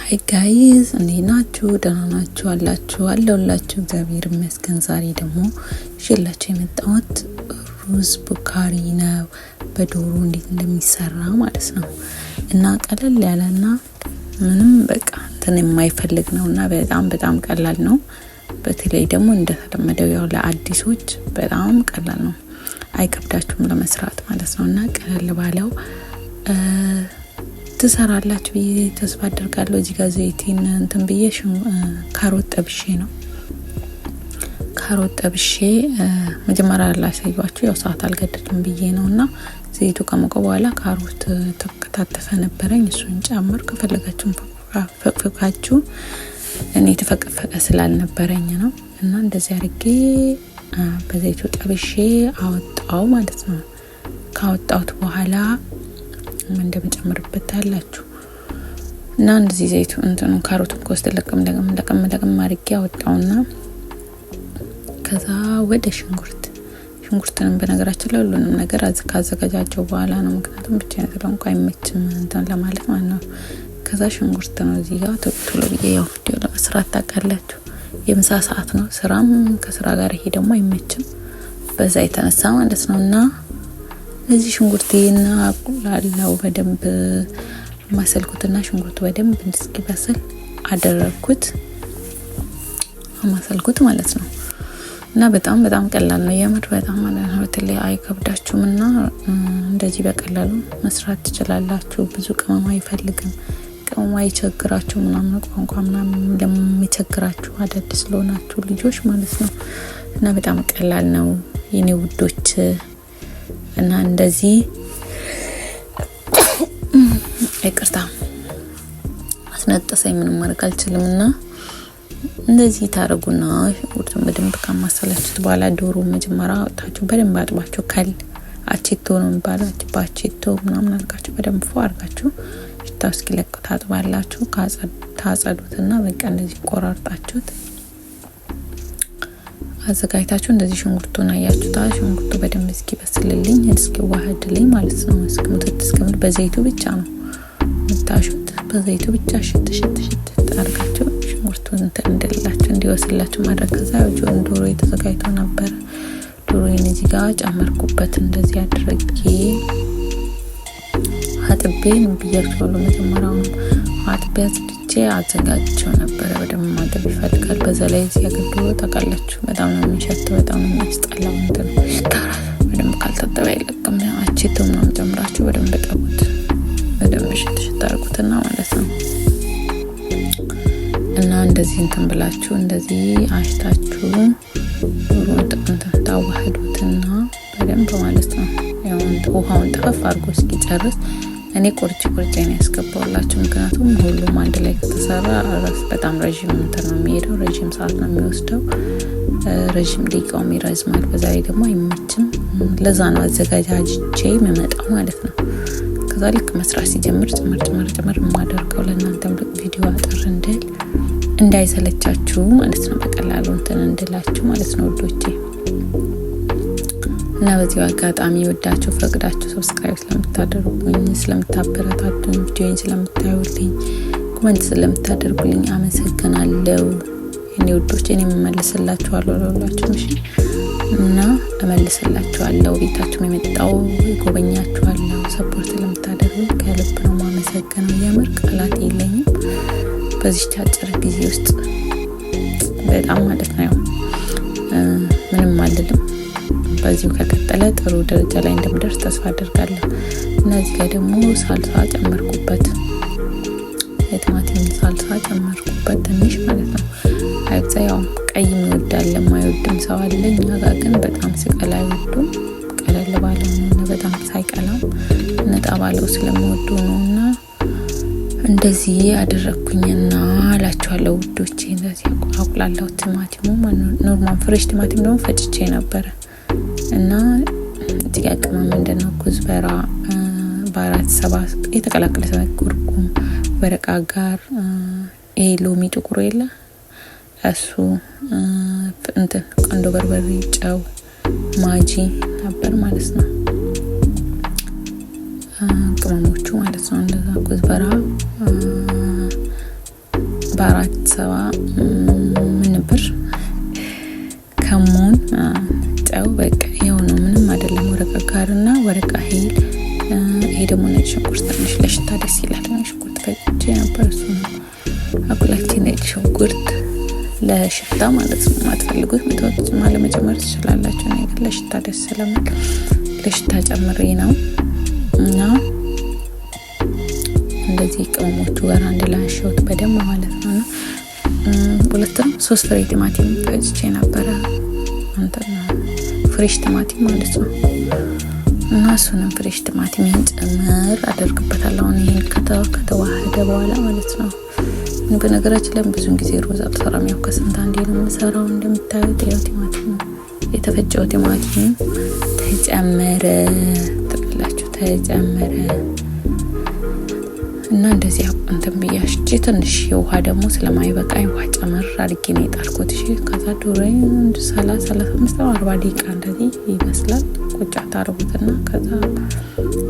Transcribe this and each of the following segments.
ሃይ ጋይዝ እንዴት ናችሁ? ደህና ናችሁ? አለሁላችሁ። እግዚአብሔር ይመስገን። ዛሬ ደግሞ ይዤላችሁ የመጣሁት ሩዝ ቡካሪ ነው። በዶሮ እንዴት እንደሚሰራ ማለት ነው። እና ቀለል ያለና ምንም በቃ እንትን የማይፈልግ ነውና በጣም ቀላል ነው። በተለይ ደግሞ እንደተለመደው ያው ለአዲሶች በጣም ቀላል ነው። አይከብዳችሁም ለመስራት ማለት ነውና ቀለል ባለው ትሰራላችሁ ብዬ ተስፋ አደርጋለሁ። እዚህ ጋር ዘይቴን እንትን ብዬ ካሮት ጠብሼ መጀመሪያ ላይ ሳይዋችሁ ያው ሰዓት አልገደድም ብዬ ነውና ዘይቱ ከሞቀ በኋላ ካሮት ተከታተፈ ነበረኝ እሱን ጨምር። ከፈለጋችሁ ፈቅፍቃችሁ እኔ ተፈቀፈቀ ስላልነበረኝ ነው እና እንደዚህ አድርጌ በዘይቱ ጠብሼ አወጣው ማለት ነው። ካወጣሁት በኋላ እንደምጨምርበት ታላችሁ እና እንደዚህ ዘይቱ እንትኑ ካሮቱን ኮስት ለቀም አድርጌ አወጣውና ከዛ ወደ ሽንኩርትን በነገራችን ላይ ሁሉንም ነገር ካዘጋጃቸው በኋላ ነው። ምክንያቱም ብቻዬን ስለሆንኩ አይመችም እንትን ለማለት ማለት ነው። ከዛ ሽንኩርት ነው እዚህ ጋር ቶሎ ብዬ ያው ለመስራት ታውቃላችሁ የምሳ ሰዓት ነው። ስራም ከስራ ጋር ይሄ ደግሞ አይመችም በዛ የተነሳ ማለት ነውና እዚህ ሽንኩርቴና አቁላላው በደንብ ማሰልኩትና ሽንኩርቱ በደንብ እንዲበስል አደረኩት ማሰልኩት ማለት ነው። እና በጣም ቀላል ነው የምር በጣም ማለት ነው። በተለይ አይከብዳችሁምና እንደዚህ በቀላሉ መስራት ትችላላችሁ። ብዙ ቅመም አይፈልግም። ቅመም አይቸግራችሁ ምናምን ቋንቋ ምናምን ለሚቸግራችሁ አዳዲስ ስለሆናችሁ ልጆች ማለት ነው። እና በጣም ቀላል ነው የኔ ውዶች። እና እንደዚህ ይቅርታ አስነጠሰኝ ምንም ማድረግ አልችልምና እንደዚህ ታረጉና ወርቱን በደንብ ካማሰላችሁት በኋላ ዶሮ መጀመሪያ አውጣችሁ በደንብ አጥባችሁ አቼቶ ነው የሚባለው ባቼቶ ምናምን አድርጋችሁ በደንብ አድርጋችሁ ሽታው እስኪለቅ ታጥባላችሁ። ታጸዱትና በቃ እንደዚህ ቆራርጣችሁት አዘጋጅታችሁ እንደዚህ ሽንኩርቱን አያችሁታ ሽንኩርቱ በደንብ እስኪበስልልኝ እስኪዋሃድልኝ ማለት ነው። እስከምትል በዘይቱ ብቻ ነው ምታሹት። በዘይቱ ብቻ ሽት አድርጋችሁ ሽንኩርቱን እንደላችሁ እንዲወስላችሁ ማድረግ። ከዛ ዶሮ የተዘጋጅቶ ነበር። ዶሮዬን እዚህ ጋር ጨመርኩበት። እንደዚህ አድርጌ አጥቤ ብያችሁ መጀመሪያው አጥቤ አጽድቼ አዘጋጅቼው ነበር። በደንብ ማጠብ ይፈልጋል። በዛ ላይ እዚህ ያገዶ ታውቃላችሁ በጣም ነው የሚሸተው፣ በጣም ነው የሚያስጠላው። እንትን በደንብ ካልታጠበ አይለቅም። አቼቶ ምናምን ጨምራችሁ በደንብ ጠቡት። በደንብ ሽት አድርጉትና ማለት ነው። እና እንደዚህ እንትን ብላችሁ እንደዚህ አሽታችሁ እንትን ታዋህዱትና በደንብ ማለት ነው። ያው ውሃውን ጠፈፍ አድርጎ እስኪጨርስ እኔ ቆርጬ ነው ያስገባውላችሁ። ምክንያቱም ሁሉም አንድ ላይ ከተሰራ በጣም ረጅም እንትን ነው የሚሄደው፣ ረጅም ሰዓት ነው የሚወስደው፣ ረጅም ደቂቃውም ይረዝማል። በዛ ላይ ደግሞ አይመችም። ለዛ ነው አዘጋጃጅቼ የምመጣው ማለት ነው። ከዛ ልክ መስራት ሲጀምር ጭምር የማደርገው ለእናንተም ቪዲዮ አጠር እንዳይሰለቻችሁ ማለት ነው። በቀላሉ እንትን እንድላችሁ ማለት ነው ውዶቼ። እና በዚህ አጋጣሚ ወዳችሁ ፈቅዳችሁ ሰብስክራይብ ስለምታደርጉኝ ስለምታበረታቱኝ ቪዲዮን ስለምታዩልኝ ኮሜንት ስለምታደርጉልኝ አመሰግናለሁ የኔ ውዶቼ። እኔ እመልስላችኋለሁ ለሁላችሁ እሺ። እና እመልስላችኋለሁ። ቤታችሁ የመጣው ጎበኛችኋለሁ። ሰፖርት ስለምታደርጉኝ ከልብ ነው ማመሰግነው። የምር ቃላት የለኝም በዚህ አጭር ጊዜ ውስጥ በጣም ማለት ነው። ምንም አልልም። በዚሁ ከቀጠለ ጥሩ ደረጃ ላይ እንደምደርስ ተስፋ አደርጋለሁ። እና እዚህ ጋር ደግሞ ሳልሳ ጨመርኩበት፣ የቲማቲም ሳልሳ ጨመርኩበት ትንሽ ማለት ነው። አይብዛ ያው ቀይ የሚወዳል የማይወድም ሰው አለ። እኛ ጋር ግን በጣም ስቀላ አይወዱም። ቀለል ባለው ነው በጣም ሳይቀላም ነጣ ባለው ስለሚወዱ ነውና እንደዚህ አደረኩኝና አላችኋለሁ ውዶቼ። እንደዚህ አቁላላው ቲማቲሙ ኖርማል ፍሬሽ ቲማቲም ደግሞ ፈጭቼ ነበር እና እዚህ ጋር ቅመም ምንድነው ኩዝበራ ባራት ሰባት የተቀላቀለ ኩርኩም ወረቃ ጋር ሎሚ ጥቁር የለ እሱ እንትን ቆንዶ በርበሬ ጨው ማጂ ነበር ማለት ነው። ቅመሞቹ ማለት ነው። እንደዛ ኩዝበራ በ470 ምን ነበር ከሞን ጨው በቃ የሆነ ምንም አይደለም። ወረቀ ጋርና ወረቀ ሄል ይሄ ደግሞ ነጭ ሽንኩርት ትንሽ ለሽታ ደስ ይላል። ነጭ ሽንኩርት ፈጭቼ ነበር። እሱ አቁላልቼ ነጭ ሽንኩርት ለሽታ ማለት ነው። ማትፈልጉት ምትወጥ ማለት መጨመር ትችላላችሁ። ነገር ለሽታ ደስ ስለሚል ለሽታ ጨምሬ ነው እና እንደዚህ ቅመሞቹ ጋር አንድ ላይ አሸሁት በደንብ ማለት ነው። እና 3 ፍሬ ቲማቲም ፈጭቼ ነበረ። አንተና ፍሬሽ ቲማቲም ማለት ነው። እና እሱንም ፍሬሽ ቲማቲም ጨምር አደርግበታለሁ። አሁን ይሄን ከተዋሃደ በኋላ ማለት ነው። በነገራችን ላይ ብዙ ጊዜ ሩዝ አልሰራም። ያው ከስንት አንዴ ነው የምሰራው። እንደምታዩት ያው ቲማቲም የተፈጨው ቲማቲም ተጨመረ እና እንደዚህ እንትን ብያሽቼ ትንሽ የውሃ ደግሞ ስለማይበቃኝ ውሃ ጨመር አድርጌ ነው የጣልኩት። እሺ ከዛ ዶሮዬ 30-35-40 ደቂቃ እንደዚህ ይበስላል። ቁጭ ታርጉትና ከዛ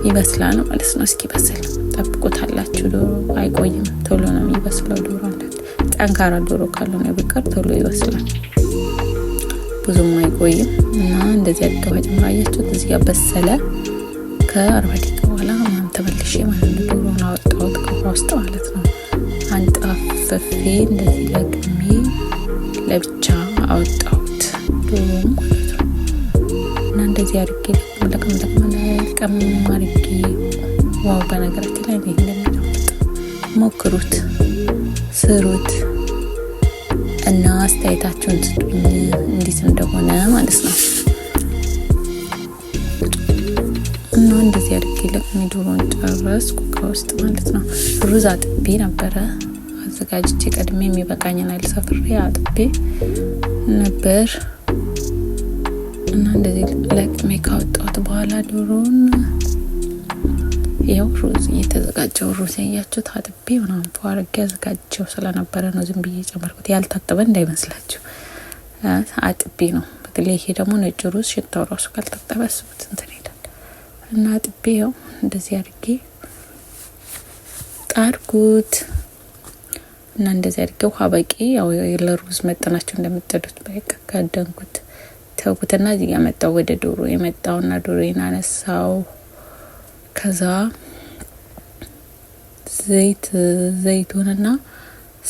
ይበስላል ማለት ነው። እስኪ በስል ጠብቁታላችሁ። ዶሮ አይቆይም፣ ቶሎ ነው የሚበስለው። ዶሮ አንተ ጠንካራ ዶሮ ካልሆነ በቀር ቶሎ ይበስላል፣ ብዙም አይቆይም። እና እንደዚህ አድርገው ጨምራያችሁ እዚህ ጋር በሰለ። ከ40 ደቂቃ በኋላ ተመልሼ ማለት ነው ዶሮውን አወጣሁት ከውሃ ውስጥ ማለት ነው። አንጣፍፌ እንደዚህ ለቅሜ ለብቻ አወጣሁት ዶሮውን ማለት ነው። እና እንደዚህ አድርጌ ለቀም አድርጌ ዋው! በነገራችን ላይ እንዴት እንደሚጣፍጥ ሞክሩት፣ ስሩት እና አስተያየታችሁን ስጡኝ እንዴት እንደሆነ ማለት ነው። እና እንደዚህ አድርጌ ለቅሜ ዶሮውን ጨረስኩ ከውስጥ ማለት ነው። ሩዝ አጥቤ ነበረ አዘጋጅቼ ቀድሜ የሚበቃኝን አይደል ሰፍሬ አጥቤ ነበር። እና እንደዚህ ለቅሜ ካወጣሁት በኋላ ዶሮውን ያው ሩዝ እየተዘጋጀው ሩዝ ያያችሁት አጥቤ ምናምን አድርጌ አዘጋጅቼው ስለነበረ ነው ዝም ብዬ ጨመርኩት። ያልታጠበ እንዳይመስላችሁ አጥቤ ነው። በተለይ ይሄ ደግሞ ነጭ ሩዝ ሽታው ራሱ ካልታጠበ ስቡት እንትን ይላል። እና አጥቤው እንደዚህ አድርጌ ጣርኩት። እና እንደዚህ አድርጌ ውሃ በቂ ያው ለሩዝ መጠናቸው እንደምትጠዱት በቃ ካደንኩት ተውኩትና እዚህ ጋር መጣው ወደ ዶሮ የመጣውና ዶሮዬን አነሳው። ከዛ ዘይቱንና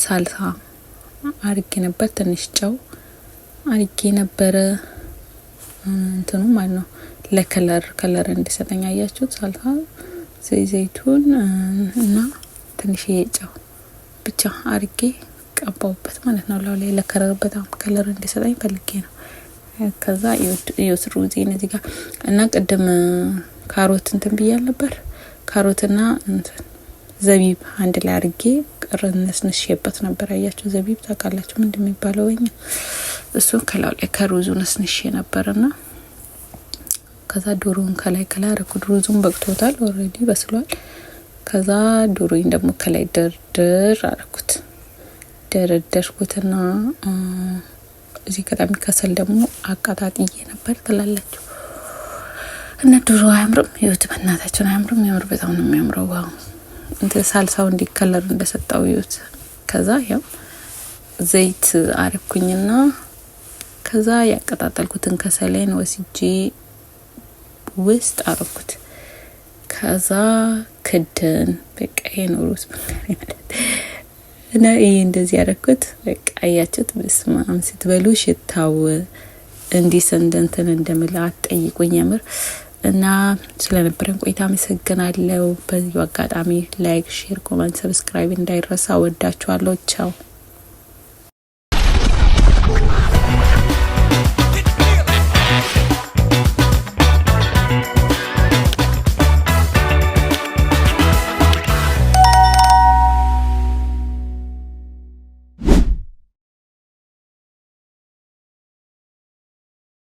ሳልሳ አርጌ ነበር። ትንሽ ጨው አርጌ ነበር እንትኑ ማለት ነው ለከለር እንዲሰጠኝ አያችሁት። ሳልሳ ዘይቱን እና ትንሽ ጨው ብቻ አርጌ ቀባውበት ማለት ነው። ላይ ለከለር በጣም ከለር እንዲሰጠኝ ፈልጌ ነው። ከዛ ይወስሩ እዚህ ጋር እና ቅድም ካሮት እንትን ብያል ነበር። ካሮትና ዘቢብ አንድ ላይ አርጌ ነስንሼበት ነበር። አያችሁ ዘቢብ ታውቃላችሁ ምን እንደሚባለው ወይኛ እሱ ከላው ላይ ከሩዙ ነስንሼ ነበርና ከዛ ዶሮውን ከላይ አረኩት። ሩዙን በቅቶታል ኦሬዲ በስሏል። ከዛ ዶሮውን ደግሞ ከላይ ደረደርኩትና እዚህ ከጣም ከሰል ደግሞ አቃጣጥዬ ነበር ትላላችሁ። እና ዶሮ አያምርም? ይሁት በእናታችን አያምርም? ያምር፣ በጣም ነው የሚያምረው። ዋው! እንትን ሳልሳው እንዲከለር እንደሰጣው ይሁት። ከዛ ያው ዘይት አረኩኝና ከዛ ያቀጣጣልኩትን ከሰሌን ወስጄ ውስጥ አረኩት። ከዛ ክድን በቃ ሩዝ እና ይሄ እንደዚህ ያረኩት በቃ አያችሁት። በስማም ስትበሉ ሽታው እንዲስ እንትን እንደምላ አትጠይቁኝ የምር። እና ስለነበረን ቆይታ አመሰግናለሁ። በዚህ አጋጣሚ ላይክ፣ ሼር፣ ኮሜንት፣ ሰብስክራይብ እንዳይረሳ። ወዳችኋለሁ። ቻው።